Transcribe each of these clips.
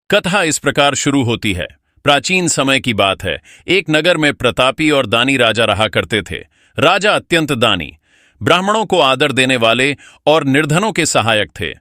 कथा इस प्रकार शुरू होती है। प्राचीन समय की बात है। एक नगर में प्रतापी और दानी राजा रहा करते थे। राजा अत्यंत दानी, ब्राह्मणों को आदर देने वाले और निर्धनों के सहायक थे।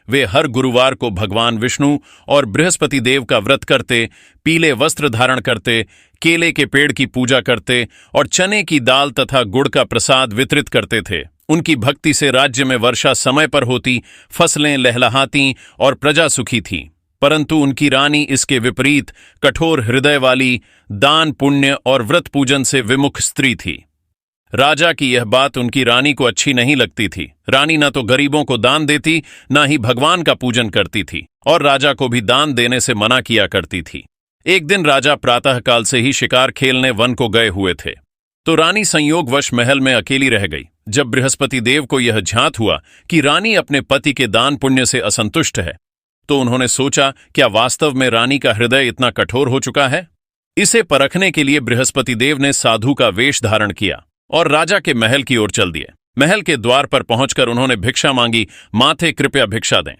वे हर गुरुवार को भगवान विष्णु और बृहस्पति देव का व्रत करते, पीले वस्त्र धारण करते, केले के पेड़ की पूजा करते और चने की दाल तथा गुड़ का प्रसाद वितरित करते थे। उनकी भक्ति से राज्य में वर्षा समय पर होती, फसलें लहलहाती और प्रजा सुखी थी। परंतु उनकी रानी इसके विपरीत कठोर हृदय वाली, दान पुण्य और व्रत पूजन से विमुख स्त्री थी। राजा की यह बात उनकी रानी को अच्छी नहीं लगती थी। रानी न तो गरीबों को दान देती, न ही भगवान का पूजन करती थी और राजा को भी दान देने से मना किया करती थी। एक दिन राजा प्रातःकाल से ही शिकार खेलने वन को गए हुए थे, तो रानी संयोगवश महल में अकेली रह गई। जब बृहस्पति देव को यह झांत हुआ कि रानी अपने पति के दान पुण्य से असंतुष्ट है, तो उन्होंने सोचा, क्या वास्तव में रानी का हृदय इतना कठोर हो चुका है? इसे परखने के लिए बृहस्पति देव ने साधु का वेश धारण किया और राजा के महल की ओर चल दिए। महल के द्वार पर पहुंचकर उन्होंने भिक्षा मांगी, माथे कृपया भिक्षा दें।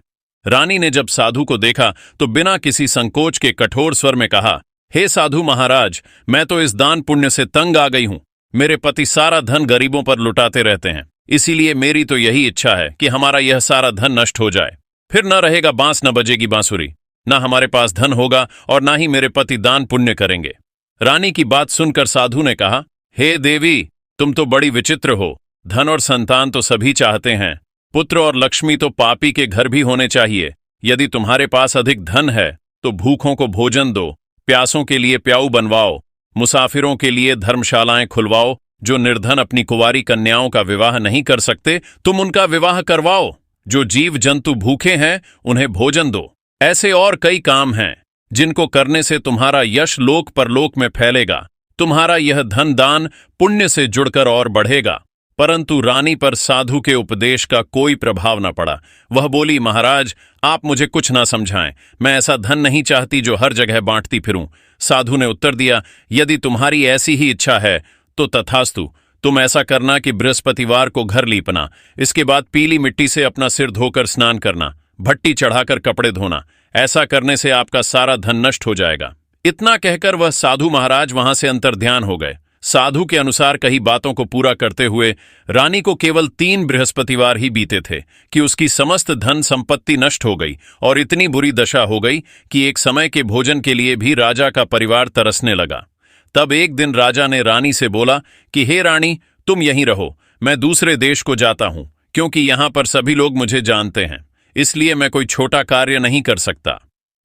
रानी ने जब साधु को देखा तो बिना किसी संकोच के कठोर स्वर में कहा, हे साधु महाराज, मैं तो इस दान पुण्य से तंग आ गई हूं। मेरे पति सारा धन गरीबों पर लुटाते रहते हैं, इसीलिए मेरी तो यही इच्छा है कि हमारा यह सारा धन नष्ट हो जाए। फिर न रहेगा बांस, न बजेगी बांसुरी, न हमारे पास धन होगा और न ही मेरे पति दान पुण्य करेंगे। रानी की बात सुनकर साधु ने कहा, हे देवी, तुम तो बड़ी विचित्र हो। धन और संतान तो सभी चाहते हैं, पुत्र और लक्ष्मी तो पापी के घर भी होने चाहिए। यदि तुम्हारे पास अधिक धन है तो भूखों को भोजन दो, प्यासों के लिए प्याऊ बनवाओ, मुसाफिरों के लिए धर्मशालाएं खुलवाओ। जो निर्धन अपनी कुंवारी कन्याओं का विवाह नहीं कर सकते, तुम उनका विवाह करवाओ। जो जीव जंतु भूखे हैं, उन्हें भोजन दो। ऐसे और कई काम हैं जिनको करने से तुम्हारा यश लोक परलोक में फैलेगा। तुम्हारा यह धन दान पुण्य से जुड़कर और बढ़ेगा। परंतु रानी पर साधु के उपदेश का कोई प्रभाव न पड़ा। वह बोली, महाराज, आप मुझे कुछ ना समझाएं। मैं ऐसा धन नहीं चाहती जो हर जगह बांटती फिरूं। साधु ने उत्तर दिया, यदि तुम्हारी ऐसी ही इच्छा है तो तथास्तु। तुम ऐसा करना कि बृहस्पतिवार को घर लीपना, इसके बाद पीली मिट्टी से अपना सिर धोकर स्नान करना, भट्टी चढ़ाकर कपड़े धोना। ऐसा करने से आपका सारा धन नष्ट हो जाएगा। इतना कहकर वह साधु महाराज वहां से अंतर्ध्यान हो गए। साधु के अनुसार कही बातों को पूरा करते हुए रानी को केवल 3 बृहस्पतिवार ही बीते थे कि उसकी समस्त धन संपत्ति नष्ट हो गई और इतनी बुरी दशा हो गई कि एक समय के भोजन के लिए भी राजा का परिवार तरसने लगा। तब एक दिन राजा ने रानी से बोला कि हे रानी, तुम यहीं रहो, मैं दूसरे देश को जाता हूं, क्योंकि यहां पर सभी लोग मुझे जानते हैं, इसलिए मैं कोई छोटा कार्य नहीं कर सकता।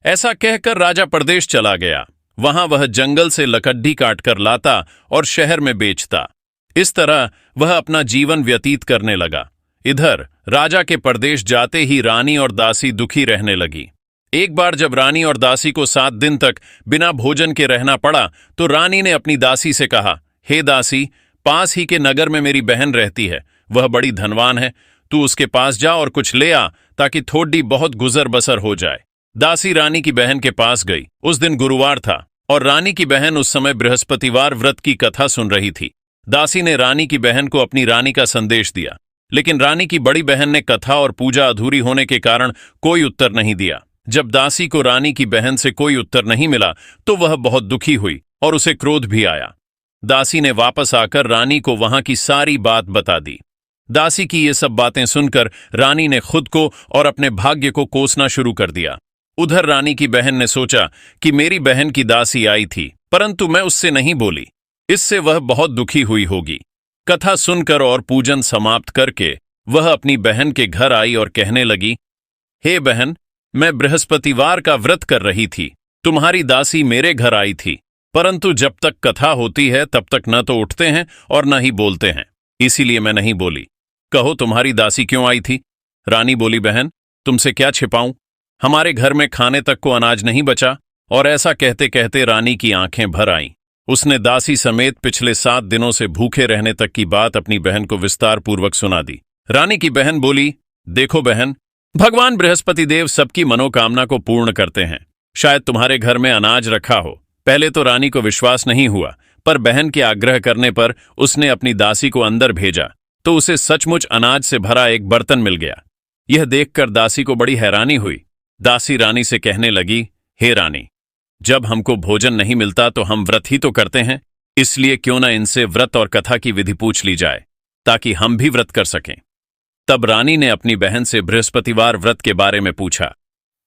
ऐसा कहकर राजा परदेश चला गया। वहां वह जंगल से लकड़ी काटकर लाता और शहर में बेचता। इस तरह वह अपना जीवन व्यतीत करने लगा। इधर राजा के परदेश जाते ही रानी और दासी दुखी रहने लगी। एक बार जब रानी और दासी को 7 दिन तक बिना भोजन के रहना पड़ा, तो रानी ने अपनी दासी से कहा, हे दासी, पास ही के नगर में मेरी बहन रहती है, वह बड़ी धनवान है। तू उसके पास जा और कुछ ले आ, ताकि थोड़ी बहुत गुजर बसर हो जाए। दासी रानी की बहन के पास गई। उस दिन गुरुवार था और रानी की बहन उस समय बृहस्पतिवार व्रत की कथा सुन रही थी। दासी ने रानी की बहन को अपनी रानी का संदेश दिया, लेकिन रानी की बड़ी बहन ने कथा और पूजा अधूरी होने के कारण कोई उत्तर नहीं दिया। जब दासी को रानी की बहन से कोई उत्तर नहीं मिला तो वह बहुत दुखी हुई और उसे क्रोध भी आया। दासी ने वापस आकर रानी को वहां की सारी बात बता दी। दासी की ये सब बातें सुनकर रानी ने खुद को और अपने भाग्य को कोसना शुरू कर दिया। उधर रानी की बहन ने सोचा कि मेरी बहन की दासी आई थी, परंतु मैं उससे नहीं बोली, इससे वह बहुत दुखी हुई होगी। कथा सुनकर और पूजन समाप्त करके वह अपनी बहन के घर आई और कहने लगी, हे बहन, मैं बृहस्पतिवार का व्रत कर रही थी। तुम्हारी दासी मेरे घर आई थी, परंतु जब तक कथा होती है तब तक न तो उठते हैं और न ही बोलते हैं, इसीलिए मैं नहीं बोली। कहो, तुम्हारी दासी क्यों आई थी? रानी बोली, बहन, तुमसे क्या छिपाऊं, हमारे घर में खाने तक को अनाज नहीं बचा। और ऐसा कहते कहते रानी की आंखें भर आईं। उसने दासी समेत पिछले 7 दिनों से भूखे रहने तक की बात अपनी बहन को विस्तार पूर्वक सुना दी। रानी की बहन बोली, देखो बहन, भगवान बृहस्पति देव सबकी मनोकामना को पूर्ण करते हैं। शायद तुम्हारे घर में अनाज रखा हो। पहले तो रानी को विश्वास नहीं हुआ, पर बहन के आग्रह करने पर उसने अपनी दासी को अंदर भेजा तो उसे सचमुच अनाज से भरा एक बर्तन मिल गया। यह देखकर दासी को बड़ी हैरानी हुई। दासी रानी से कहने लगी, हे रानी, जब हमको भोजन नहीं मिलता तो हम व्रत ही तो करते हैं, इसलिए क्यों ना इनसे व्रत और कथा की विधि पूछ ली जाए ताकि हम भी व्रत कर सकें। तब रानी ने अपनी बहन से बृहस्पतिवार व्रत के बारे में पूछा।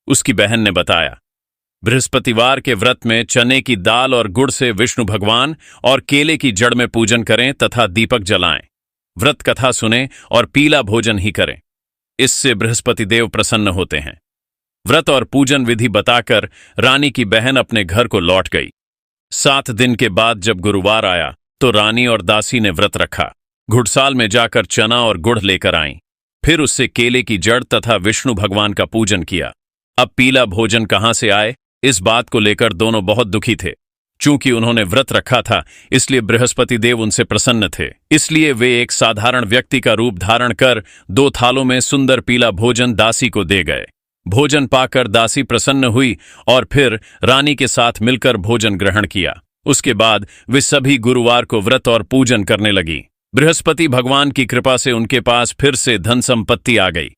उसकी बहन ने बताया, बृहस्पतिवार के व्रत में चने की दाल और गुड़ से विष्णु भगवान और केले की जड़ में पूजन करें तथा दीपक जलाएं, व्रत कथा सुने और पीला भोजन ही करें। इससे बृहस्पति देव प्रसन्न होते हैं। व्रत और पूजन विधि बताकर रानी की बहन अपने घर को लौट गई। 7 दिन के बाद जब गुरुवार आया तो रानी और दासी ने व्रत रखा। घुड़साल में जाकर चना और गुड़ लेकर आईं। फिर उससे केले की जड़ तथा विष्णु भगवान का पूजन किया। अब पीला भोजन कहां से आए, इस बात को लेकर दोनों बहुत दुखी थे। चूंकि उन्होंने व्रत रखा था इसलिए बृहस्पति देव उनसे प्रसन्न थे। इसलिए वे एक साधारण व्यक्ति का रूप धारण कर 2 थालों में सुंदर पीला भोजन दासी को दे गए। भोजन पाकर दासी प्रसन्न हुई और फिर रानी के साथ मिलकर भोजन ग्रहण किया। उसके बाद वे सभी गुरुवार को व्रत और पूजन करने लगी। बृहस्पति भगवान की कृपा से उनके पास फिर से धन संपत्ति आ गई,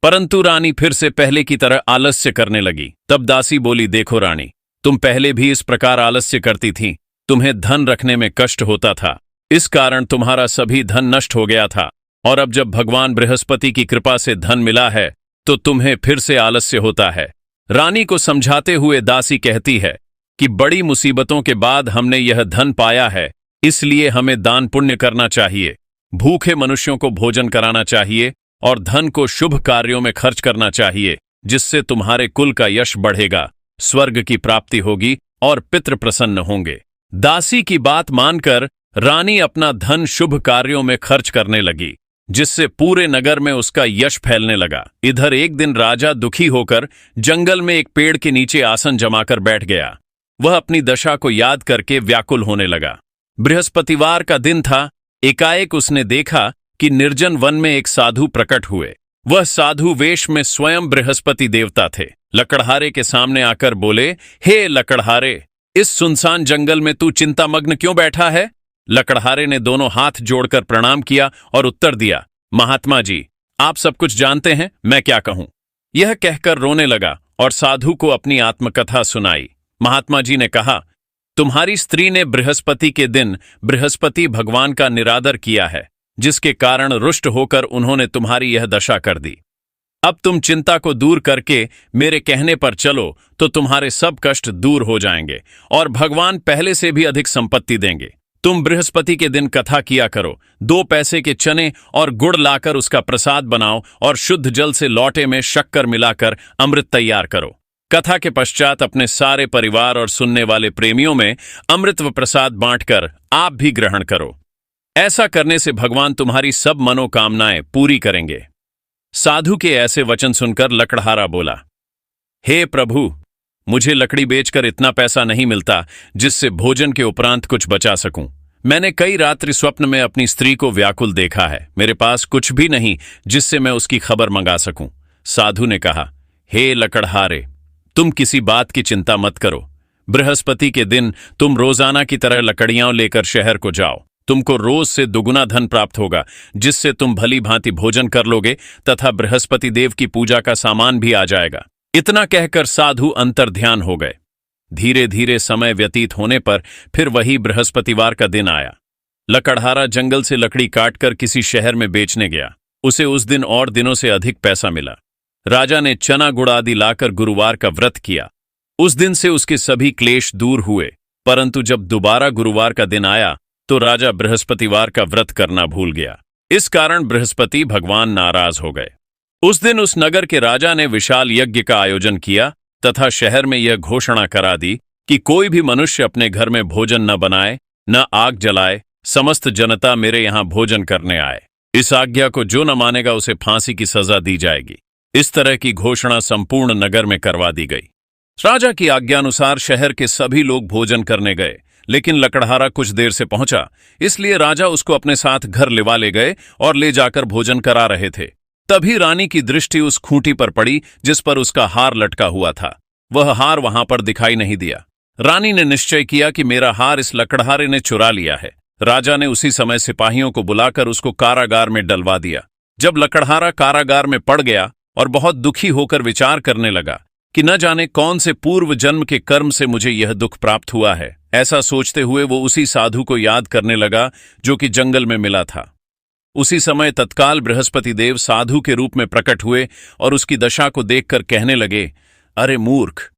परंतु रानी फिर से पहले की तरह आलस्य करने लगी। तब दासी बोली, देखो रानी, तुम पहले भी इस प्रकार आलस्य करती थीं। तुम्हें धन रखने में कष्ट होता था, इस कारण तुम्हारा सभी धन नष्ट हो गया था, और अब जब भगवान बृहस्पति की कृपा से धन मिला है तो तुम्हें फिर से आलस्य होता है। रानी को समझाते हुए दासी कहती है कि बड़ी मुसीबतों के बाद हमने यह धन पाया है, इसलिए हमें दान पुण्य करना चाहिए, भूखे मनुष्यों को भोजन कराना चाहिए और धन को शुभ कार्यों में खर्च करना चाहिए, जिससे तुम्हारे कुल का यश बढ़ेगा, स्वर्ग की प्राप्ति होगी और पितृ प्रसन्न होंगे। दासी की बात मानकर रानी अपना धन शुभ कार्यों में खर्च करने लगी, जिससे पूरे नगर में उसका यश फैलने लगा। इधर एक दिन राजा दुखी होकर जंगल में एक पेड़ के नीचे आसन जमाकर बैठ गया। वह अपनी दशा को याद करके व्याकुल होने लगा। बृहस्पतिवार का दिन था। एकाएक उसने देखा कि निर्जन वन में एक साधु प्रकट हुए। वह साधु वेश में स्वयं बृहस्पति देवता थे। लकड़हारे के सामने आकर बोले, हे लकड़हारे, इस सुनसान जंगल में तू चिंतामग्न क्यों बैठा है? लकड़हारे ने दोनों हाथ जोड़कर प्रणाम किया और उत्तर दिया, महात्मा जी, आप सब कुछ जानते हैं, मैं क्या कहूं। यह कहकर रोने लगा और साधु को अपनी आत्मकथा सुनाई। महात्मा जी ने कहा, तुम्हारी स्त्री ने बृहस्पति के दिन बृहस्पति भगवान का निरादर किया है, जिसके कारण रुष्ट होकर उन्होंने तुम्हारी यह दशा कर दी। अब तुम चिंता को दूर करके मेरे कहने पर चलो तो तुम्हारे सब कष्ट दूर हो जाएंगे और भगवान पहले से भी अधिक संपत्ति देंगे। तुम बृहस्पति के दिन कथा किया करो, 2 पैसे के चने और गुड़ लाकर उसका प्रसाद बनाओ और शुद्ध जल से लौटे में शक्कर मिलाकर अमृत तैयार करो। कथा के पश्चात अपने सारे परिवार और सुनने वाले प्रेमियों में अमृत व प्रसाद बांटकर आप भी ग्रहण करो। ऐसा करने से भगवान तुम्हारी सब मनोकामनाएं पूरी करेंगे। साधु के ऐसे वचन सुनकर लकड़हारा बोला, हे प्रभु, मुझे लकड़ी बेचकर इतना पैसा नहीं मिलता जिससे भोजन के उपरांत कुछ बचा सकूं। मैंने कई रात्रि स्वप्न में अपनी स्त्री को व्याकुल देखा है। मेरे पास कुछ भी नहीं जिससे मैं उसकी खबर मंगा सकूं। साधु ने कहा, हे लकड़हारे, तुम किसी बात की चिंता मत करो। बृहस्पति के दिन तुम रोजाना की तरह लकड़ियां लेकर शहर को जाओ। तुमको रोज से दुगुना धन प्राप्त होगा, जिससे तुम भली भांति भोजन कर लोगे तथा बृहस्पति देव की पूजा का सामान भी आ जाएगा। इतना कहकर साधु अंतर्ध्यान हो गए। धीरे धीरे समय व्यतीत होने पर फिर वही बृहस्पतिवार का दिन आया। लकड़हारा जंगल से लकड़ी काटकर किसी शहर में बेचने गया। उसे उस दिन और दिनों से अधिक पैसा मिला। राजा ने चना गुड़ आदि लाकर गुरुवार का व्रत किया। उस दिन से उसके सभी क्लेश दूर हुए। परंतु जब दोबारा गुरुवार का दिन आया तो राजा बृहस्पतिवार का व्रत करना भूल गया। इस कारण बृहस्पति भगवान नाराज हो गए। उस दिन उस नगर के राजा ने विशाल यज्ञ का आयोजन किया तथा शहर में यह घोषणा करा दी कि कोई भी मनुष्य अपने घर में भोजन न बनाए, न आग जलाए, समस्त जनता मेरे यहां भोजन करने आए। इस आज्ञा को जो न मानेगा उसे फांसी की सजा दी जाएगी। इस तरह की घोषणा संपूर्ण नगर में करवा दी गई। राजा की आज्ञानुसार शहर के सभी लोग भोजन करने गए, लेकिन लकड़हारा कुछ देर से पहुंचा, इसलिए राजा उसको अपने साथ घर लिवा ले गए और ले जाकर भोजन करा रहे थे। तभी रानी की दृष्टि उस खूंटी पर पड़ी जिस पर उसका हार लटका हुआ था। वह हार वहां पर दिखाई नहीं दिया। रानी ने निश्चय किया कि मेरा हार इस लकड़हारे ने चुरा लिया है। राजा ने उसी समय सिपाहियों को बुलाकर उसको कारागार में डलवा दिया। जब लकड़हारा कारागार में पड़ गया और बहुत दुखी होकर विचार करने लगा कि न जाने कौन से पूर्व जन्म के कर्म से मुझे यह दुख प्राप्त हुआ है। ऐसा सोचते हुए वो उसी साधु को याद करने लगा जो कि जंगल में मिला था। उसी समय तत्काल बृहस्पति देव साधु के रूप में प्रकट हुए और उसकी दशा को देखकर कहने लगे, अरे मूर्ख,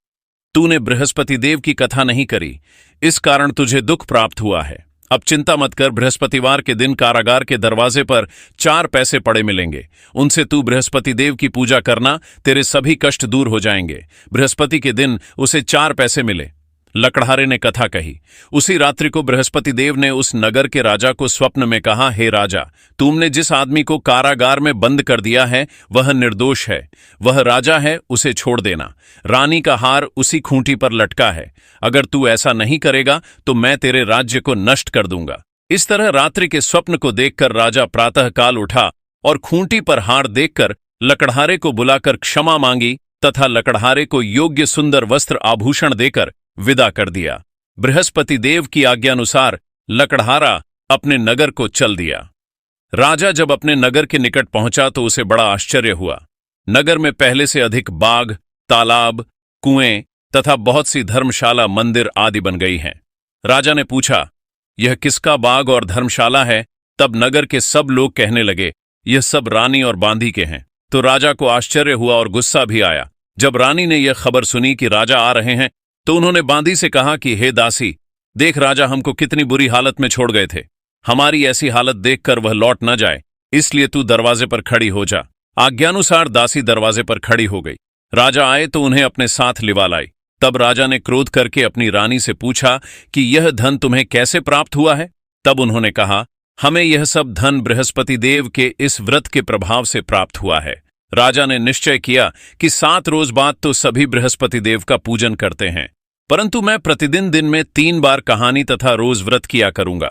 तूने बृहस्पति देव की कथा नहीं करी, इस कारण तुझे दुख प्राप्त हुआ है। अब चिंता मत कर, बृहस्पतिवार के दिन कारागार के दरवाजे पर 4 पैसे पड़े मिलेंगे, उनसे तू बृहस्पति देव की पूजा करना, तेरे सभी कष्ट दूर हो जाएंगे। बृहस्पति के दिन उसे 4 पैसे मिले। लकड़हारे ने कथा कही। उसी रात्रि को बृहस्पति देव ने उस नगर के राजा को स्वप्न में कहा, हे राजा, तुमने जिस आदमी को कारागार में बंद कर दिया है वह निर्दोष है, वह राजा है, उसे छोड़ देना। रानी का हार उसी खूंटी पर लटका है, अगर तू ऐसा नहीं करेगा तो मैं तेरे राज्य को नष्ट कर दूंगा। इस तरह रात्रि के स्वप्न को देखकर राजा प्रातःकाल उठा और खूंटी पर हार देखकर लकड़हारे को बुलाकर क्षमा मांगी तथा लकड़हारे को योग्य सुंदर वस्त्र आभूषण देकर विदा कर दिया। बृहस्पति देव की आज्ञानुसार लकड़हारा अपने नगर को चल दिया। राजा जब अपने नगर के निकट पहुंचा तो उसे बड़ा आश्चर्य हुआ। नगर में पहले से अधिक बाग, तालाब, कुएं तथा बहुत सी धर्मशाला, मंदिर आदि बन गई हैं। राजा ने पूछा, यह किसका बाग और धर्मशाला है? तब नगर के सब लोग कहने लगे, यह सब रानी और बांदी के हैं। तो राजा को आश्चर्य हुआ और गुस्सा भी आया। जब रानी ने यह खबर सुनी कि राजा आ रहे हैं तो उन्होंने बांदी से कहा कि हे दासी, देख राजा हमको कितनी बुरी हालत में छोड़ गए थे, हमारी ऐसी हालत देखकर वह लौट न जाए, इसलिए तू दरवाजे पर खड़ी हो जा। आज्ञानुसार दासी दरवाजे पर खड़ी हो गई। राजा आए तो उन्हें अपने साथ लिवा लाई। तब राजा ने क्रोध करके अपनी रानी से पूछा कि यह धन तुम्हें कैसे प्राप्त हुआ है? तब उन्होंने कहा, हमें यह सब धन बृहस्पति देव के इस व्रत के प्रभाव से प्राप्त हुआ है। राजा ने निश्चय किया कि 7 रोज बाद तो सभी बृहस्पति देव का पूजन करते हैं, परंतु मैं प्रतिदिन दिन में 3 बार कहानी तथा रोज व्रत किया करूंगा।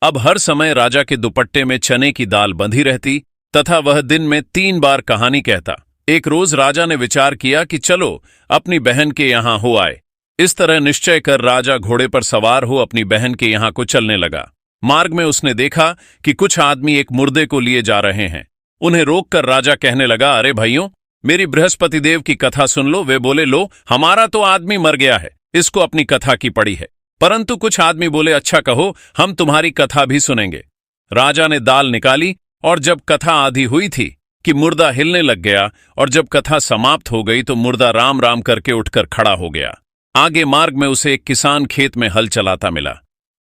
अब हर समय राजा के दुपट्टे में चने की दाल बंधी रहती तथा वह दिन में 3 बार कहानी कहता। एक रोज राजा ने विचार किया कि चलो अपनी बहन के यहां हो आए। इस तरह निश्चय कर राजा घोड़े पर सवार हो अपनी बहन के यहां को चलने लगा। मार्ग में उसने देखा कि कुछ आदमी एक मुर्दे को लिए जा रहे हैं। उन्हें रोककर राजा कहने लगा, अरे भाइयों, मेरी बृहस्पति देव की कथा सुन लो। वे बोले, लो, हमारा तो आदमी मर गया है, इसको अपनी कथा की पड़ी है। परंतु कुछ आदमी बोले, अच्छा कहो, हम तुम्हारी कथा भी सुनेंगे। राजा ने दाल निकाली और जब कथा आधी हुई थी कि मुर्दा हिलने लग गया और जब कथा समाप्त हो गई तो मुर्दा राम राम करके उठकर खड़ा हो गया। आगे मार्ग में उसे एक किसान खेत में हल चलाता मिला।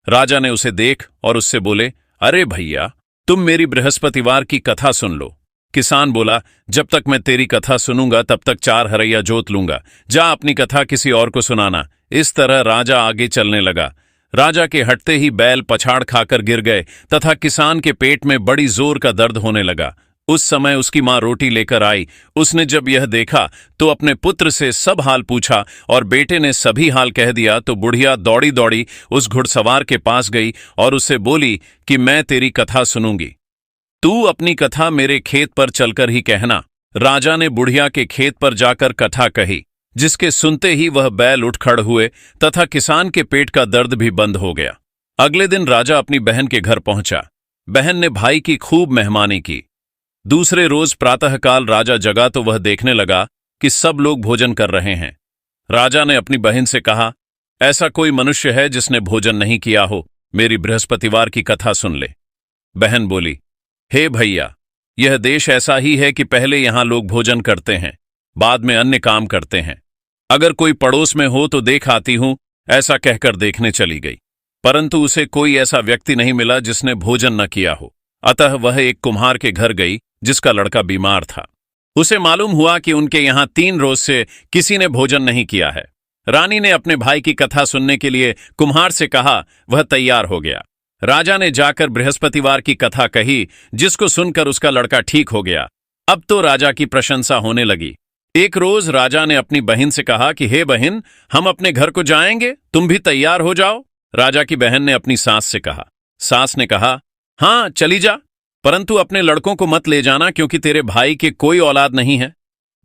राजा ने उसे देख और उससे बोले, अरे भैया, तुम मेरी बृहस्पतिवार की कथा सुन लो। किसान बोला, जब तक मैं तेरी कथा सुनूंगा तब तक 4 हरैया जोत लूंगा, जा अपनी कथा किसी और को सुनाना। इस तरह राजा आगे चलने लगा। राजा के हटते ही बैल पछाड़ खाकर गिर गए तथा किसान के पेट में बड़ी जोर का दर्द होने लगा। उस समय उसकी मां रोटी लेकर आई। उसने जब यह देखा तो अपने पुत्र से सब हाल पूछा और बेटे ने सभी हाल कह दिया तो बुढ़िया दौड़ी दौड़ी उस घुड़सवार के पास गई और उससे बोली कि मैं तेरी कथा सुनूंगी, तू अपनी कथा मेरे खेत पर चलकर ही कहना। राजा ने बुढ़िया के खेत पर जाकर कथा कही, जिसके सुनते ही वह बैल उठ खड़ हुए तथा किसान के पेट का दर्द भी बंद हो गया। अगले दिन राजा अपनी बहन के घर पहुंचा। बहन ने भाई की खूब मेहमानी की। दूसरे रोज प्रातःकाल राजा जगा तो वह देखने लगा कि सब लोग भोजन कर रहे हैं। राजा ने अपनी बहन से कहा, ऐसा कोई मनुष्य है जिसने भोजन नहीं किया हो, मेरी बृहस्पतिवार की कथा सुन ले। बहन बोली, हे भैया, यह देश ऐसा ही है कि पहले यहां लोग भोजन करते हैं, बाद में अन्य काम करते हैं। अगर कोई पड़ोस में हो तो देख आती हूं, ऐसा कहकर देखने चली गई, परंतु उसे कोई ऐसा व्यक्ति नहीं मिला जिसने भोजन न किया हो। अतः वह एक कुम्हार के घर गई जिसका लड़का बीमार था। उसे मालूम हुआ कि उनके यहां 3 रोज से किसी ने भोजन नहीं किया है। रानी ने अपने भाई की कथा सुनने के लिए कुम्हार से कहा, वह तैयार हो गया। राजा ने जाकर बृहस्पतिवार की कथा कही, जिसको सुनकर उसका लड़का ठीक हो गया। अब तो राजा की प्रशंसा होने लगी। एक रोज राजा ने अपनी बहन से कहा कि हे बहन, हम अपने घर को जाएंगे, तुम भी तैयार हो जाओ। राजा की बहन ने अपनी सास से कहा। सास ने कहा, हाँ चली जा, परंतु अपने लड़कों को मत ले जाना क्योंकि तेरे भाई के कोई औलाद नहीं है।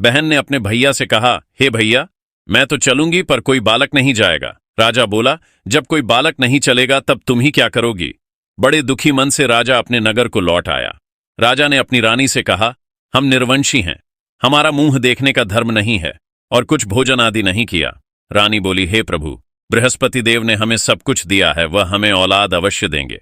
बहन ने अपने भैया से कहा, हे भैया, मैं तो चलूंगी पर कोई बालक नहीं जाएगा। राजा बोला, जब कोई बालक नहीं चलेगा तब तुम ही क्या करोगी? बड़े दुखी मन से राजा अपने नगर को लौट आया। राजा ने अपनी रानी से कहा, हम निर्वंशी हैं, हमारा मुंह देखने का धर्म नहीं है, और कुछ भोजन आदि नहीं किया। रानी बोली, हे प्रभु, बृहस्पति देव ने हमें सब कुछ दिया है, वह हमें औलाद अवश्य देंगे।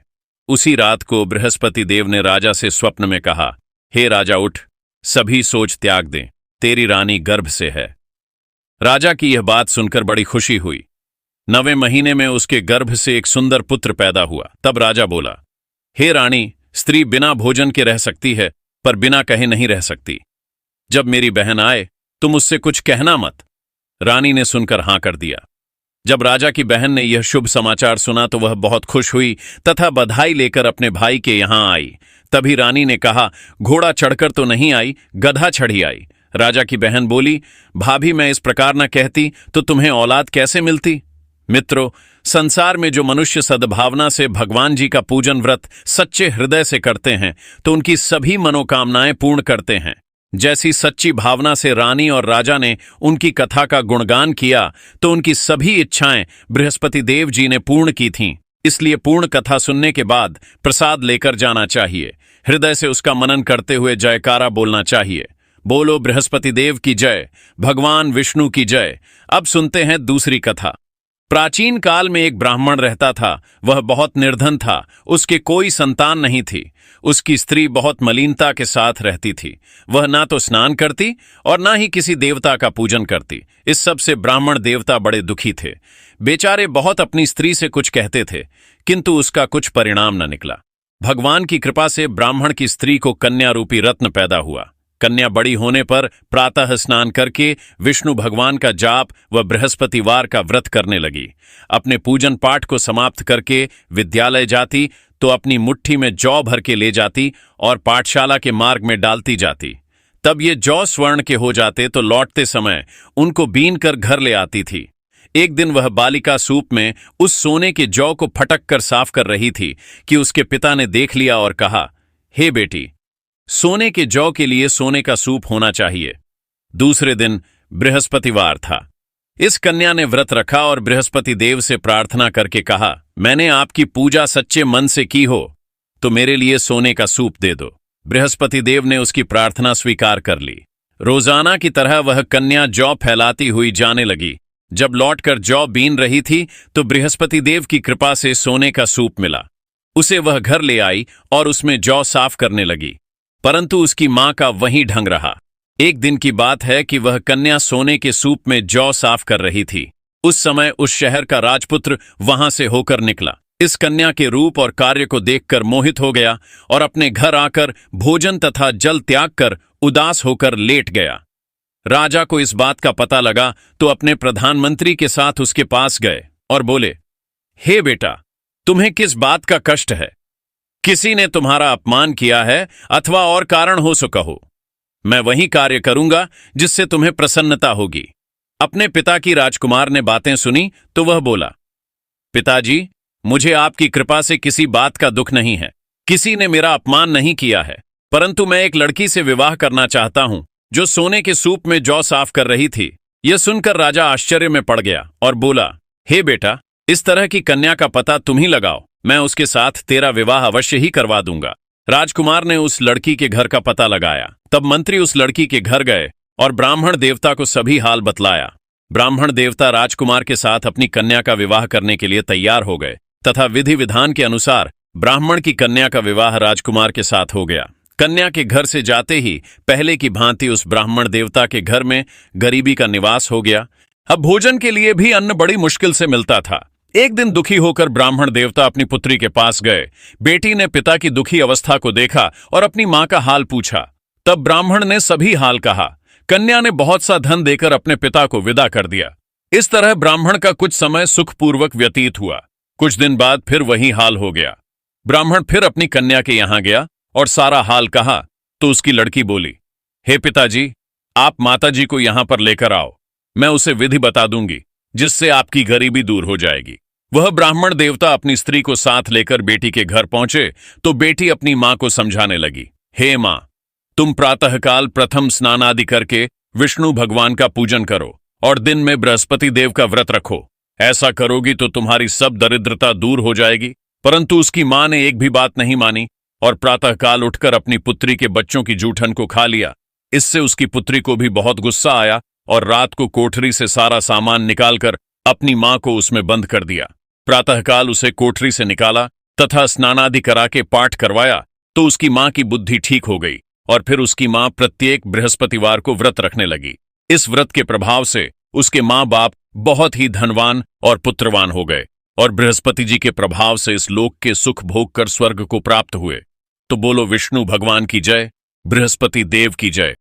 उसी रात को बृहस्पति देव ने राजा से स्वप्न में कहा, हे राजा उठ, सभी सोच त्याग दें, तेरी रानी गर्भ से है। राजा की यह बात सुनकर बड़ी खुशी हुई। 9वें महीने में उसके गर्भ से एक सुंदर पुत्र पैदा हुआ। तब राजा बोला, हे रानी, स्त्री बिना भोजन के रह सकती है, पर बिना कहे नहीं रह सकती। जब मेरी बहन आए तुम उससे कुछ कहना मत। रानी ने सुनकर हां कर दिया। जब राजा की बहन ने यह शुभ समाचार सुना तो वह बहुत खुश हुई तथा बधाई लेकर अपने भाई के यहां आई। तभी रानी ने कहा, घोड़ा चढ़कर तो नहीं आई, गधा चढ़ी आई। राजा की बहन बोली, भाभी, मैं इस प्रकार न कहती तो तुम्हें औलाद कैसे मिलती। मित्रों, संसार में जो मनुष्य सद्भावना से भगवान जी का पूजन व्रत सच्चे हृदय से करते हैं तो उनकी सभी मनोकामनाएं पूर्ण करते हैं। जैसी सच्ची भावना से रानी और राजा ने उनकी कथा का गुणगान किया तो उनकी सभी इच्छाएं बृहस्पति देव जी ने पूर्ण की थीं। इसलिए पूर्ण कथा सुनने के बाद प्रसाद लेकर जाना चाहिए। हृदय से उसका मनन करते हुए जयकारा बोलना चाहिए। बोलो बृहस्पति देव की जय, भगवान विष्णु की जय। अब सुनते हैं दूसरी कथा। प्राचीन काल में एक ब्राह्मण रहता था। वह बहुत निर्धन था, उसके कोई संतान नहीं थी। उसकी स्त्री बहुत मलिनता के साथ रहती थी। वह ना तो स्नान करती और ना ही किसी देवता का पूजन करती। इस सब से ब्राह्मण देवता बड़े दुखी थे। बेचारे बहुत अपनी स्त्री से कुछ कहते थे, किंतु उसका कुछ परिणाम न निकला। भगवान की कृपा से ब्राह्मण की स्त्री को कन्या रूपी रत्न पैदा हुआ। कन्या बड़ी होने पर प्रातः स्नान करके विष्णु भगवान का जाप व बृहस्पतिवार का व्रत करने लगी। अपने पूजन पाठ को समाप्त करके विद्यालय जाती तो अपनी मुट्ठी में जौ भर के ले जाती और पाठशाला के मार्ग में डालती जाती। तब ये जौ स्वर्ण के हो जाते तो लौटते समय उनको बीन कर घर ले आती थी। एक दिन वह बालिका सूप में उस सोने के जौ को फटक कर साफ कर रही थी कि उसके पिता ने देख लिया और कहा, हे बेटी, सोने के जौ के लिए सोने का सूप होना चाहिए। दूसरे दिन बृहस्पतिवार था। इस कन्या ने व्रत रखा और बृहस्पति देव से प्रार्थना करके कहा, मैंने आपकी पूजा सच्चे मन से की हो तो मेरे लिए सोने का सूप दे दो। बृहस्पति देव ने उसकी प्रार्थना स्वीकार कर ली। रोजाना की तरह वह कन्या जौ फैलाती हुई जाने लगी। जब लौटकर जौ बीन रही थी तो बृहस्पति देव की कृपा से सोने का सूप मिला। उसे वह घर ले आई और उसमें जौ साफ करने लगी, परंतु उसकी मां का वही ढंग रहा। एक दिन की बात है कि वह कन्या सोने के सूप में जौ साफ कर रही थी। उस समय उस शहर का राजपुत्र वहां से होकर निकला। इस कन्या के रूप और कार्य को देखकर मोहित हो गया और अपने घर आकर भोजन तथा जल त्याग कर उदास होकर लेट गया। राजा को इस बात का पता लगा तो अपने प्रधानमंत्री के साथ उसके पास गए और बोले, हे बेटा, तुम्हें किस बात का कष्ट है? किसी ने तुम्हारा अपमान किया है अथवा और कारण हो सो कहो। मैं वही कार्य करूंगा जिससे तुम्हें प्रसन्नता होगी। अपने पिता की राजकुमार ने बातें सुनी तो वह बोला, पिताजी, मुझे आपकी कृपा से किसी बात का दुख नहीं है। किसी ने मेरा अपमान नहीं किया है, परंतु मैं एक लड़की से विवाह करना चाहता हूं जो सोने के सूप में जौ साफ कर रही थी। यह सुनकर राजा आश्चर्य में पड़ गया और बोला, हे बेटा, इस तरह की कन्या का पता तुम ही लगाओ, मैं उसके साथ तेरा विवाह अवश्य ही करवा दूंगा। राजकुमार ने उस लड़की के घर का पता लगाया। तब मंत्री उस लड़की के घर गए और ब्राह्मण देवता को सभी हाल बतलाया। ब्राह्मण देवता राजकुमार के साथ अपनी कन्या का विवाह करने के लिए तैयार हो गए तथा विधि विधान के अनुसार ब्राह्मण की कन्या का विवाह राजकुमार के साथ हो गया। कन्या के घर से जाते ही पहले की भांति उस ब्राह्मण देवता के घर में गरीबी का निवास हो गया। अब भोजन के लिए भी अन्न बड़ी मुश्किल से मिलता था। एक दिन दुखी होकर ब्राह्मण देवता अपनी पुत्री के पास गए। बेटी ने पिता की दुखी अवस्था को देखा और अपनी मां का हाल पूछा। तब ब्राह्मण ने सभी हाल कहा। कन्या ने बहुत सा धन देकर अपने पिता को विदा कर दिया। इस तरह ब्राह्मण का कुछ समय सुखपूर्वक व्यतीत हुआ। कुछ दिन बाद फिर वही हाल हो गया। ब्राह्मण फिर अपनी कन्या के यहां गया और सारा हाल कहा तो उसकी लड़की बोली, हे पिताजी, आप माताजी को यहां पर लेकर आओ, मैं उसे विधि बता दूंगी जिससे आपकी गरीबी दूर हो जाएगी। वह ब्राह्मण देवता अपनी स्त्री को साथ लेकर बेटी के घर पहुंचे तो बेटी अपनी मां को समझाने लगी, हे मां, तुम प्रातःकाल प्रथम स्नान आदि करके विष्णु भगवान का पूजन करो और दिन में बृहस्पति देव का व्रत रखो। ऐसा करोगी तो तुम्हारी सब दरिद्रता दूर हो जाएगी। परंतु उसकी मां ने एक भी बात नहीं मानी और प्रातःकाल उठकर अपनी पुत्री के बच्चों की जूठन को खा लिया। इससे उसकी पुत्री को भी बहुत गुस्सा आया और रात को कोठरी से सारा सामान निकालकर अपनी मां को उसमें बंद कर दिया। प्रातःकाल उसे कोठरी से निकाला तथा स्नानादि करा के पाठ करवाया तो उसकी मां की बुद्धि ठीक हो गई और फिर उसकी मां प्रत्येक बृहस्पतिवार को व्रत रखने लगी। इस व्रत के प्रभाव से उसके मां बाप बहुत ही धनवान और पुत्रवान हो गए और बृहस्पति जी के प्रभाव से इस लोक के सुख भोग कर स्वर्ग को प्राप्त हुए। तो बोलो विष्णु भगवान की जय, बृहस्पति देव की जय।